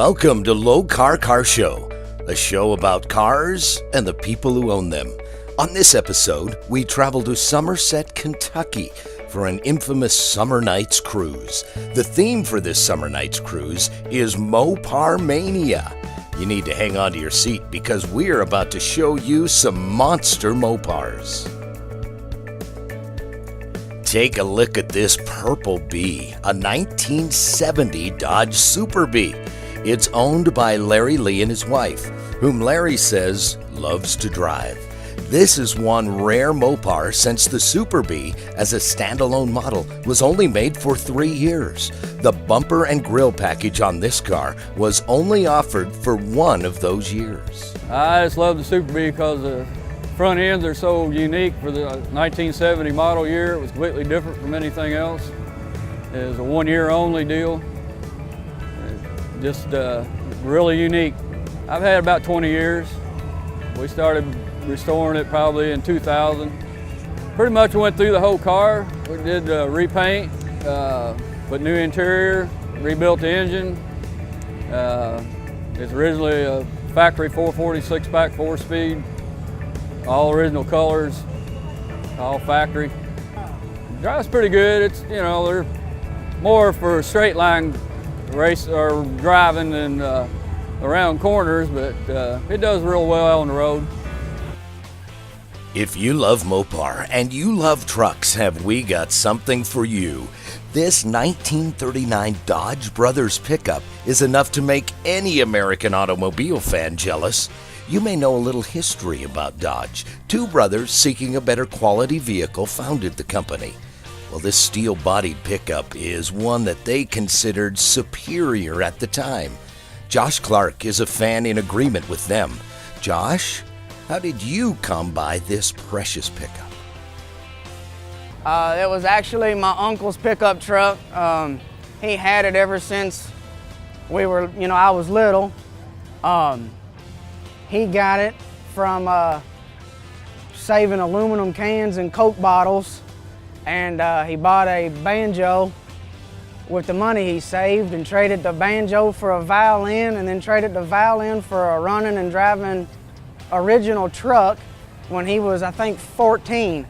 Welcome to Lokar Car Show, a show about cars and the people who own them. On this episode, we travel to Somerset, Kentucky for an infamous Summer Nights cruise. The theme for this Summer Nights cruise is Mopar Mania. You need to hang on to your seat because we're about to show you some monster Mopars. Take a look at this Purple Bee, a 1970 Dodge Super Bee. It's owned by Larry Lee and his wife, whom Larry says loves to drive. This is one rare Mopar since the Super Bee, as a standalone model, was only made for 3 years. The bumper and grille package on this car was only offered for one of those years. I just love the Super Bee because the front ends are so unique for the 1970 model year. It was completely different from anything else. It was a 1 year only deal. Just really unique. I've had about 20 years. We started restoring it probably in 2000. Pretty much went through the whole car. We did repaint, put new interior, rebuilt the engine. It's originally a factory 446 pack 4-speed, all original colors, all factory. Drives pretty good. It's, you know, they're more for straight line race or driving than around corners, but it does real well on the road. If you love Mopar and you love trucks, have we got something for you. This 1939 Dodge Brothers pickup is enough to make any American automobile fan jealous. You may know a little history about Dodge. Two brothers seeking a better quality vehicle founded the company. Well, this steel-bodied pickup is one that they considered superior at the time. Josh Clark is a fan in agreement with them. Josh, how did you come by this precious pickup? It was actually my uncle's pickup truck. He had it ever since I was little. He got it from saving aluminum cans and Coke bottles, and he bought a banjo with the money he saved and traded the banjo for a violin, and then traded the violin for a running and driving original truck when he was, I think, 14.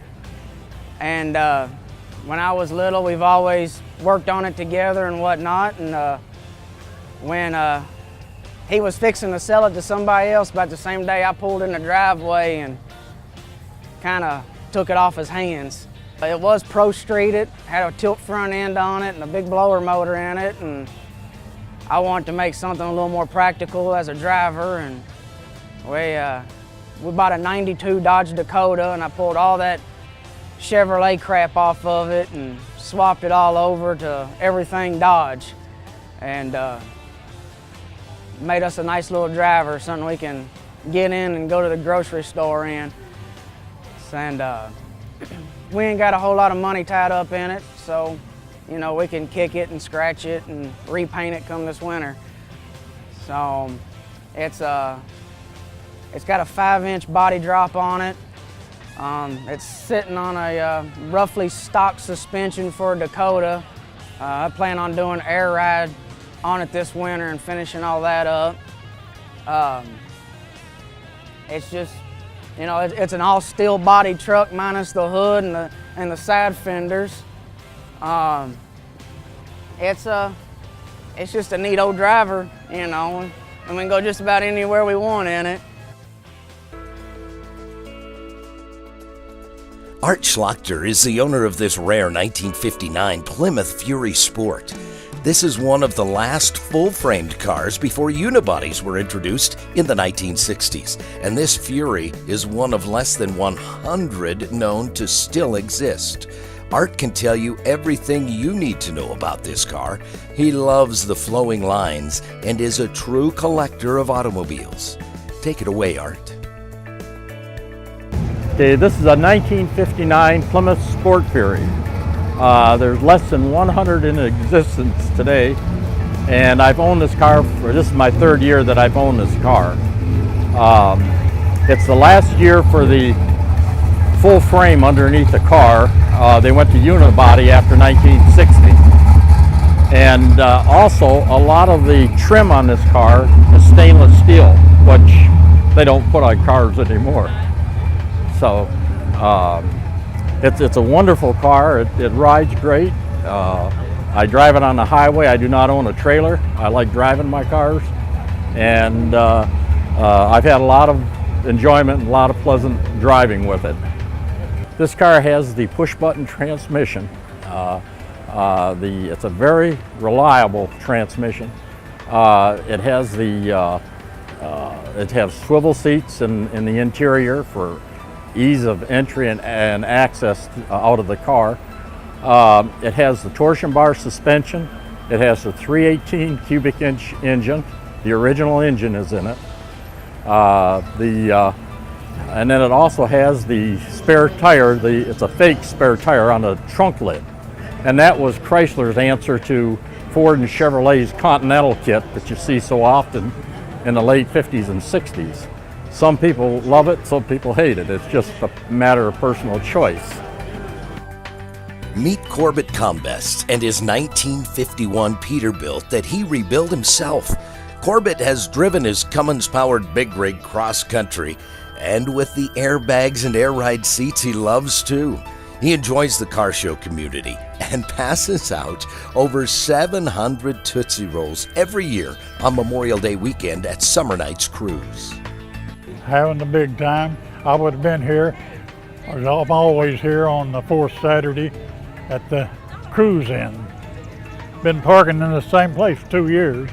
And when I was little, we've always worked on it together and whatnot. And when he was fixing to sell it to somebody else, about the same day I pulled in the driveway and kind of took it off his hands. It was pro-streeted, had a tilt front end on it and a big blower motor in it, and I wanted to make something a little more practical as a driver. And we bought a 92 Dodge Dakota, and I pulled all that Chevrolet crap off of it and swapped it all over to everything Dodge, and made us a nice little driver, something we can get in and go to the grocery store in. And we ain't got a whole lot of money tied up in it, so you know, we can kick it and scratch it and repaint it come this winter. So it's got a 5-inch body drop on it. It's sitting on a roughly stock suspension for a Dakota. I plan on doing an air ride on it this winter and finishing all that up. It's just, you know, it's an all steel body truck minus the hood and the side fenders. It's just a neat old driver, you know, and we can go just about anywhere we want in it. Art Schlachter is the owner of this rare 1959 Plymouth Fury Sport. This is one of the last full-framed cars before unibodies were introduced in the 1960s, and this Fury is one of less than 100 known to still exist. Art can tell you everything you need to know about this car. He loves the flowing lines and is a true collector of automobiles. Take it away, Art. Okay, this is a 1959 Plymouth Sport Fury. There's less than 100 in existence today, and I've owned this car this is my 3rd year that I've owned this car. It's the last year for the full frame underneath the car. They went to unibody after 1960. And also, a lot of the trim on this car is stainless steel, which they don't put on cars anymore. So it's a wonderful car. It rides great. I drive it on the highway. I do not own a trailer. I like driving my cars. And I've had a lot of enjoyment and a lot of pleasant driving with it. This car has the push-button transmission. It's a very reliable transmission. It has swivel seats in the interior for ease of entry and access out of the car. It has the torsion bar suspension. It has the 318 cubic inch engine. The original engine is in it. And then it also has the spare tire. It's a fake spare tire on the trunk lid. And that was Chrysler's answer to Ford and Chevrolet's Continental kit that you see so often in the late 50s and 60s. Some people love it, some people hate it. It's just a matter of personal choice. Meet Corbett Combest and his 1951 Peterbilt that he rebuilt himself. Corbett has driven his Cummins-powered big rig cross-country, and with the airbags and air ride seats he loves too. He enjoys the car show community and passes out over 700 Tootsie Rolls every year on Memorial Day weekend at Somernites Cruise. Having a big time. I would have been here. I'm always here on the fourth Saturday at the cruise inn. Been parking in the same place 2 years.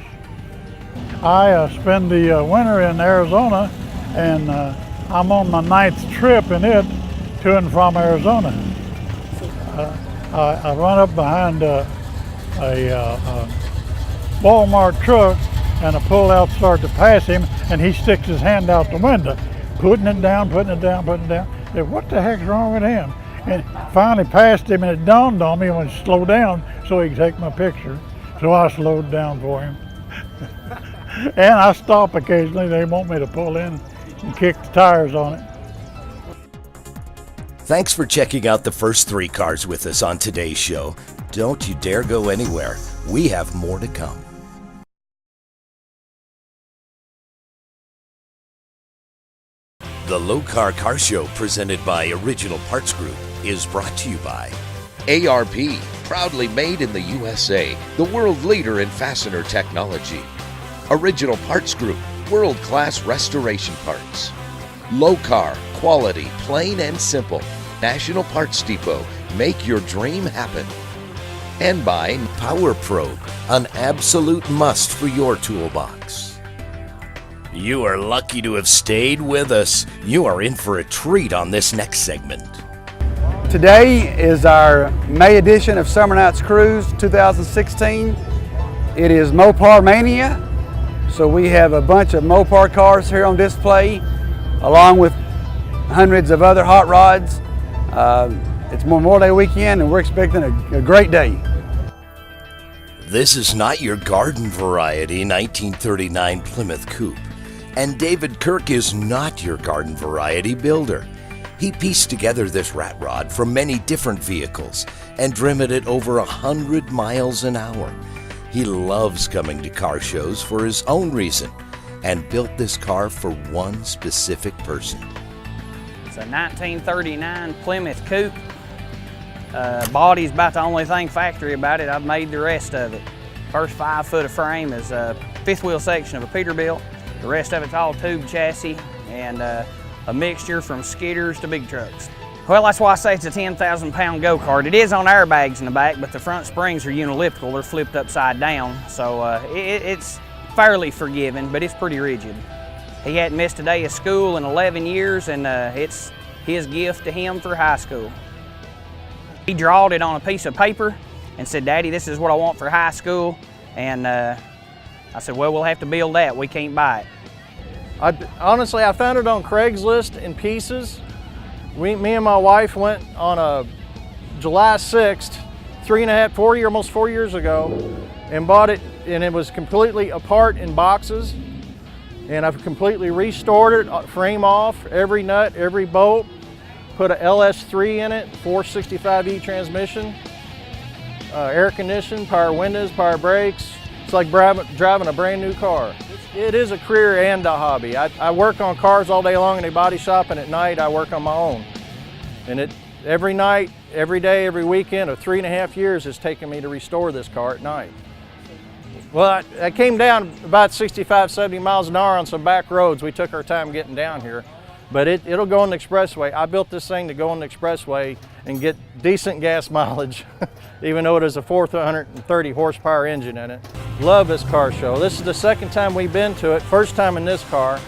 I spend the winter in Arizona, and I'm on my 9th trip in it to and from Arizona. I run up behind a Walmart truck, and I pull out, start to pass him, and he sticks his hand out the window, putting it down. I said, what the heck's wrong with him? And finally passed him, and it dawned on me when he slowed down so he could take my picture. So I slowed down for him. And I stop occasionally. They want me to pull in and kick the tires on it. Thanks for checking out the first 3 cars with us on today's show. Don't you dare go anywhere. We have more to come. The Lokar Car Show, presented by Original Parts Group, is brought to you by ARP, proudly made in the USA, the world leader in fastener technology. Original Parts Group, world-class restoration parts. Lokar, quality, plain and simple. National Parts Depot, make your dream happen. And by Power Probe, an absolute must for your toolbox. You are lucky to have stayed with us. You are in for a treat on this next segment. Today is our May edition of Somernites Cruise 2016. It is Mopar Mania. So we have a bunch of Mopar cars here on display, along with hundreds of other hot rods. It's Memorial Day weekend, and we're expecting a great day. This is not your garden variety 1939 Plymouth Coupe, and David Kirk is not your garden variety builder. He pieced together this rat rod from many different vehicles and driven it over 100 miles an hour. He loves coming to car shows for his own reason and built this car for one specific person. It's a 1939 Plymouth Coupe. Body's about the only thing factory about it. I've made the rest of it. First 5 foot of frame is a 5th wheel section of a Peterbilt. The rest of it's all tube chassis and a mixture from skidders to big trucks. Well, that's why I say it's a 10,000 pound go-kart. It is on airbags in the back, but the front springs are unelliptical. They're flipped upside down, so it's fairly forgiving, but it's pretty rigid. He hadn't missed a day of school in 11 years, and it's his gift to him for high school. He drawed it on a piece of paper and said, "Daddy, this is what I want for high school." And I said, "Well, we'll have to build that. We can't buy it." Honestly, I found it on Craigslist in pieces. Me and my wife went on a July 6th, almost 4 years ago, and bought it, and it was completely apart in boxes. And I've completely restored it, frame off, every nut, every bolt, put a LS3 in it, 465E transmission. air conditioning, power windows, power brakes. It's like driving a brand new car. It is a career and a hobby. I work on cars all day long in a body shop, and at night I work on my own. And every night, every day, every weekend of 3.5 years has taken me to restore this car at night. Well, I came down about 65, 70 miles an hour on some back roads. We took our time getting down here, but it'll go on the expressway. I built this thing to go on the expressway and get decent gas mileage, even though it is a 430 horsepower engine in it. Love this car show. This is the second time we've been to it, first time in this car,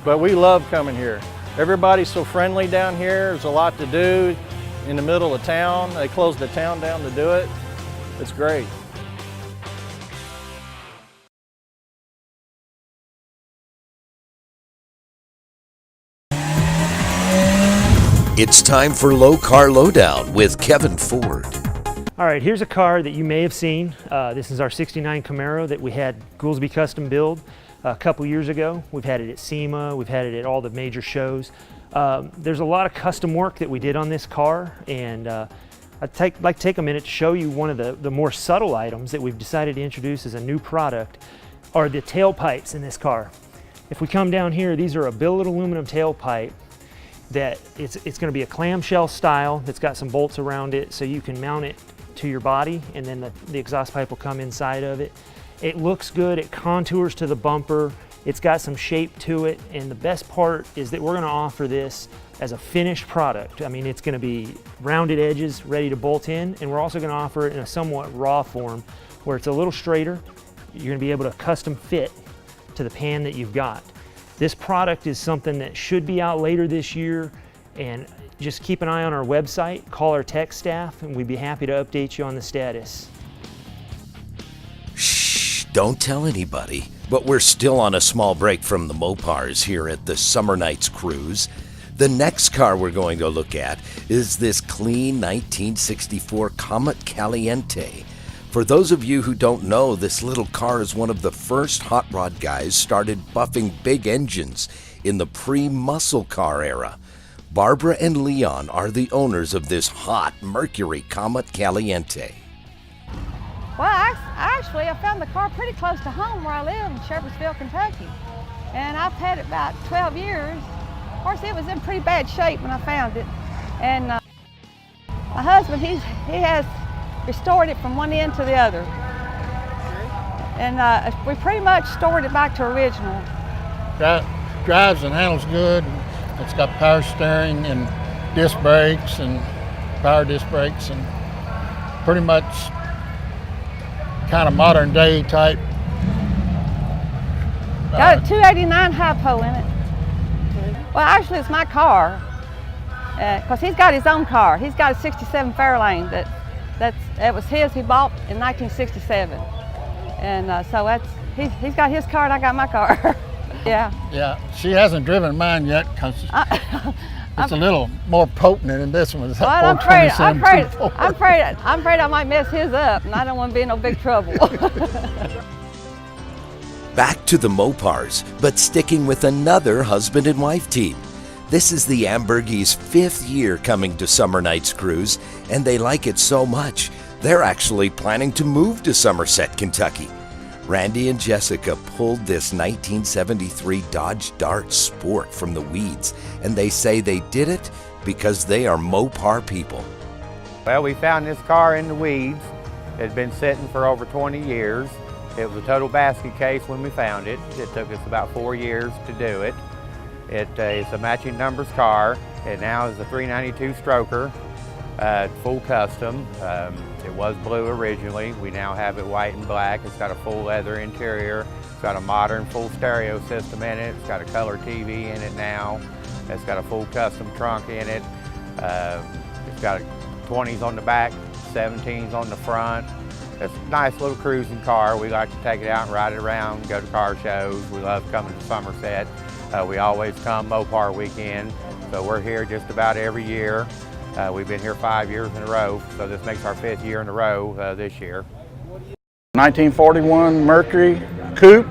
but we love coming here. Everybody's so friendly down here. There's a lot to do in the middle of town. They closed the town down to do it. It's great. It's time for Lokar Lowdown with Kevin Ford. All right, here's a car that you may have seen. This is our '69 Camaro that we had Goolsby Custom Build a couple years ago. We've had it at SEMA, we've had it at all the major shows. There's a lot of custom work that we did on this car, and I'd like to take a minute to show you one of the more subtle items that we've decided to introduce as a new product are the tailpipes in this car. If we come down here, these are a billet aluminum tailpipe that it's going to be a clamshell style that's got some bolts around it so you can mount it to your body, and then the exhaust pipe will come inside of it. It looks good, it contours to the bumper, it's got some shape to it, and the best part is that we're going to offer this as a finished product. I mean, it's going to be rounded edges ready to bolt in, and we're also going to offer it in a somewhat raw form where it's a little straighter. You're going to be able to custom fit to the pan that you've got. This product is something that should be out later this year, and just keep an eye on our website, call our tech staff, and we'd be happy to update you on the status. Shh, don't tell anybody. But we're still on a small break from the Mopars here at the Somernites cruise. The next car we're going to look at is this clean 1964 Comet Caliente. For those of you who don't know, this little car is one of the first hot rod guys started buffing big engines in the pre-muscle car era. Barbara and Leon are the owners of this hot Mercury Comet Caliente. Well, actually, I found the car pretty close to home where I live in Shepherdsville, Kentucky. And I've had it about 12 years. Of course, it was in pretty bad shape when I found it. And my husband, he has restored it from one end to the other. And we pretty much stored it back to original. Drives and handles good. It's got power steering and disc brakes and power disc brakes, and pretty much kind of modern day type. Got a 289 hypo in it. Well, actually, it's my car, because he's got his own car. He's got a '67 Fairlane that was his. He bought in 1967, and so he's got his car and I got my car. Yeah. Yeah, she hasn't driven mine yet because it's a little more potent than this one. It's well, I'm afraid I might mess his up, and I don't want to be in no big trouble. Back to the Mopars, but sticking with another husband and wife team. This is the Ambergies' 5th year coming to Somernites Cruise, and they like it so much, they're actually planning to move to Somerset, Kentucky. Randy and Jessica pulled this 1973 Dodge Dart Sport from the weeds, and they say they did it because they are Mopar people. Well, we found this car in the weeds. It had been sitting for over 20 years. It was a total basket case when we found it. It took us about 4 years to do it. It's a matching numbers car. It now is a 392 stroker, full custom. It was blue originally. We now have it white and black. It's got a full leather interior. It's got a modern full stereo system in it. It's got a color TV in it now. It's got a full custom trunk in it. It's got 20s on the back, 17s on the front. It's a nice little cruising car. We like to take it out and ride it around, go to car shows. We love coming to Somerset. We always come Mopar weekend, so we're here just about every year. We've been here 5 years in a row, so this makes our 5th year in a row this year. 1941 Mercury Coupe.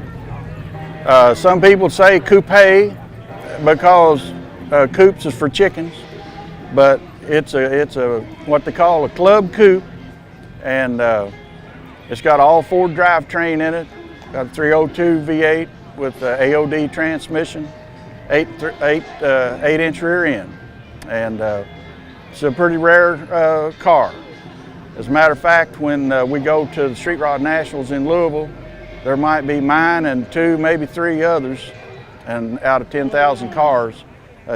Some people say coupe because coupes is for chickens, but it's a what they call a club coupe, and it's got an all-4 drivetrain in it. Got a 302 V8 with AOD transmission, 8-inch rear end, and it's a pretty rare car. As a matter of fact, when we go to the Street Rod Nationals in Louisville, there might be mine and 2, maybe 3 others, and out of 10,000 cars,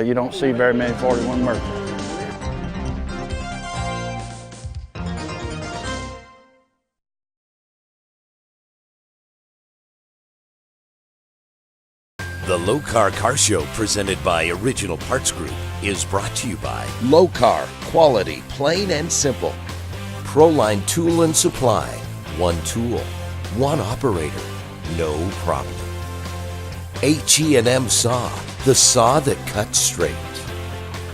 you don't see very many 41 Mercury. The Lokar Car Show, presented by Original Parts Group, is brought to you by Lokar, quality, plain and simple. Proline Tool and Supply, one tool, one operator, no problem. HE&M Saw, the saw that cuts straight.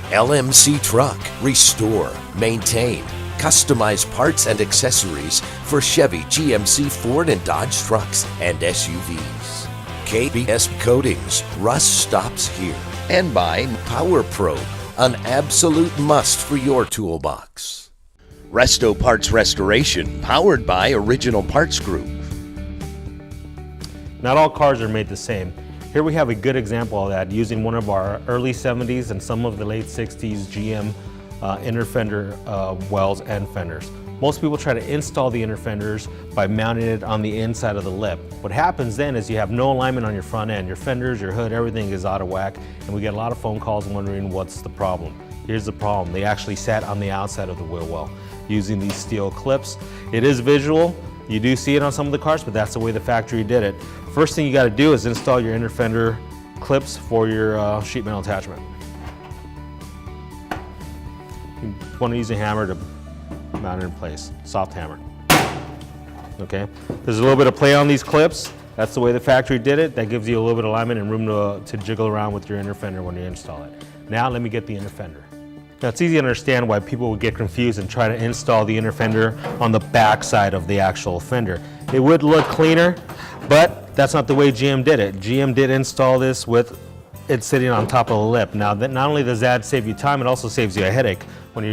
LMC Truck, restore, maintain, customize parts and accessories for Chevy, GMC, Ford, and Dodge trucks and SUVs. KBS Coatings, rust stops here. And by Power Probe, an absolute must for your toolbox. Resto Parts Restoration, powered by Original Parts Group. Not all cars are made the same. Here we have a good example of that using one of our early 70s and some of the late 60s GM inner fender wells and fenders. Most people try to install the inner fenders by mounting it on the inside of the lip. What happens then is you have no alignment on your front end. Your fenders, your hood, everything is out of whack, and we get a lot of phone calls wondering what's the problem. Here's the problem. They actually sat on the outside of the wheel well using these steel clips. It is visual. You do see it on some of the cars, but that's the way the factory did it. First thing you got to do is install your inner fender clips for your sheet metal attachment. You want to use a hammer to mount it in place, soft hammer. Okay, there's a little bit of play on these clips. That's the way the factory did it. That gives you a little bit of alignment and room to jiggle around with your inner fender when you install it. Now let me get the inner fender. Now it's easy to understand why people would get confused and try to install the inner fender on the back side of the actual fender. It would look cleaner, but that's not the way GM did it. GM did install this with it sitting on top of the lip. Now, not only does that save you time, it also saves you a headache when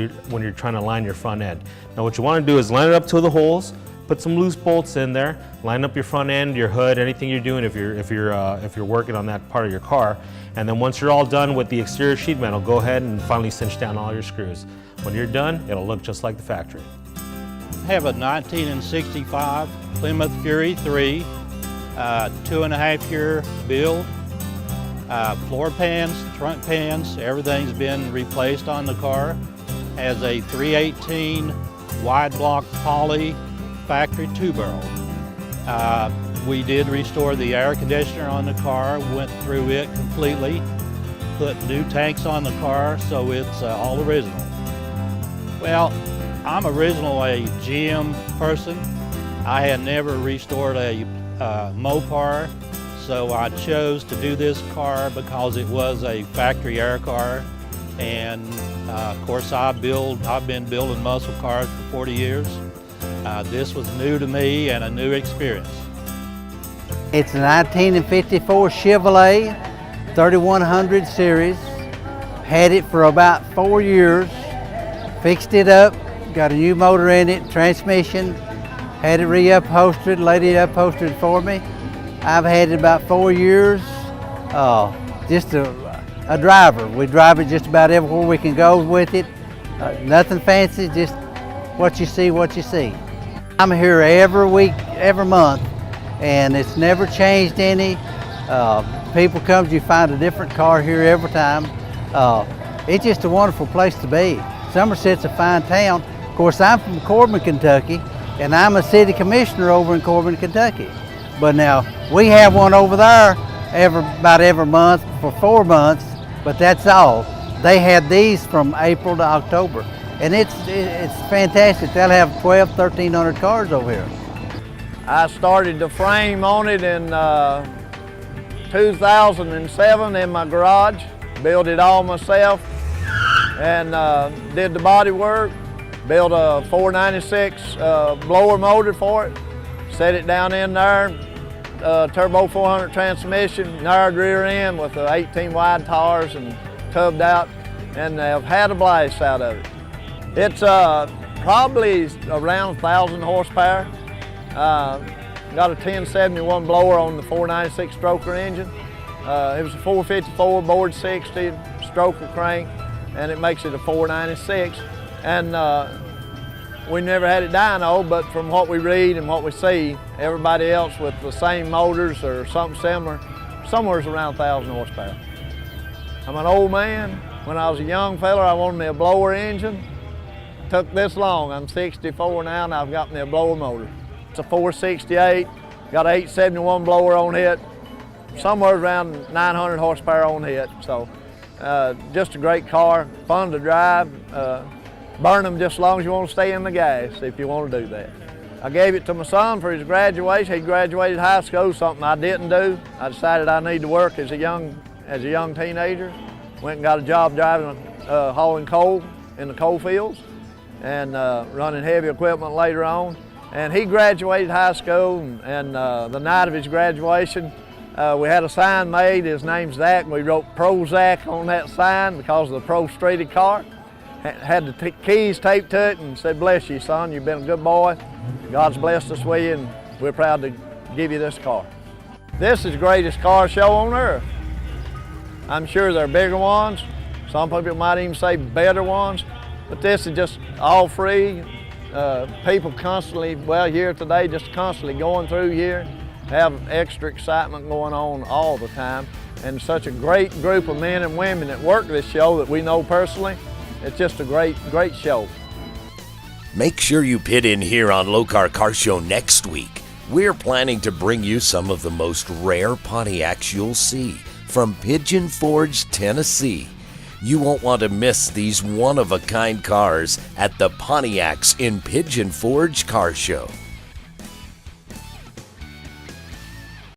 you're trying to line your front end. Now, what you want to do is line it up to the holes, put some loose bolts in there, line up your front end, your hood, anything you're doing if you're working on that part of your car. And then once you're all done with the exterior sheet metal, go ahead and finally cinch down all your screws. When you're done, it'll look just like the factory. I have a 1965 Plymouth Fury 3, 2.5-year build. Floor pans, trunk pans, everything's been replaced on the car. Has a 318 wide block poly factory 2-barrel. We did restore the air conditioner on the car, went through it completely, put new tanks on the car, so it's all original. Well, I'm originally a GM person. I had never restored a Mopar, so I chose to do this car because it was a factory air car. And of course, I've been building muscle cars for 40 years. This was new to me and a new experience. It's a 1954 Chevrolet 3100 series. Had it for about 4 years. Fixed it up, got a new motor in it, transmission. Had it reupholstered, lady upholstered for me. I've had it about 4 years. Just a driver. We drive it just about everywhere we can go with it. Nothing fancy, just what you see, what you see. I'm here every week, every month, and it's never changed any. People come, you find a different car here every time. It's just a wonderful place to be. Somerset's a fine town. Of course, I'm from Corbin, Kentucky, and I'm a city commissioner over in Corbin, Kentucky. But now, we have one over there about every month for 4 months, but that's all. They had these from April to October, and it's fantastic. They'll have 1,200–1,300 cars over here. I started the frame on it in 2007 in my garage, built it all myself, and did the body work, built a 496 blower motor for it, set it down in there, turbo 400 transmission, narrowed rear end with 18 wide tires and tubbed out, and I've had a blast out of it. It's Probably around 1,000 horsepower. Got a 1071 blower on the 496 stroker engine. It was a 454 board 60 stroker crank, and it makes it a 496. And we never had it dyno, but from what we read and what we see, everybody else with the same motors or something similar, somewhere's around 1,000 horsepower. I'm an old man. When I was a young fella, I wanted me a blower engine. Took this long. I'm 64 now, and I've got me a blower motor. It's a 468, got an 871 blower on it, somewhere around 900 horsepower on it. So just a great car, fun to drive. Burn them just as long as you want to stay in the gas if you want to do that. I gave it to my son for his graduation. He graduated high school, something I didn't do. I decided I need to work as a young teenager. Went and got a job driving, hauling coal in the coal fields and running heavy equipment later on. And he graduated high school, and the night of his graduation, we had a sign made. His name's Zach. We wrote Pro Zach on that sign because of the Pro Streeted car. Had the keys taped to it and said, "Bless you, son. You've been a good boy. God's blessed us with you, and we're proud to give you this car." This is the greatest car show on earth. I'm sure there are bigger ones. Some people might even say better ones, but this is just all free. People constantly, well, here today, just constantly going through here, have extra excitement going on all the time. And such a great group of men and women that work this show that we know personally. It's just a great, great show. Make sure you pit in here on Lokar Car Show next week. We're planning to bring you some of the most rare Pontiacs you'll see from Pigeon Forge, Tennessee. You won't want to miss these one-of-a-kind cars at the Pontiacs in Pigeon Forge Car Show.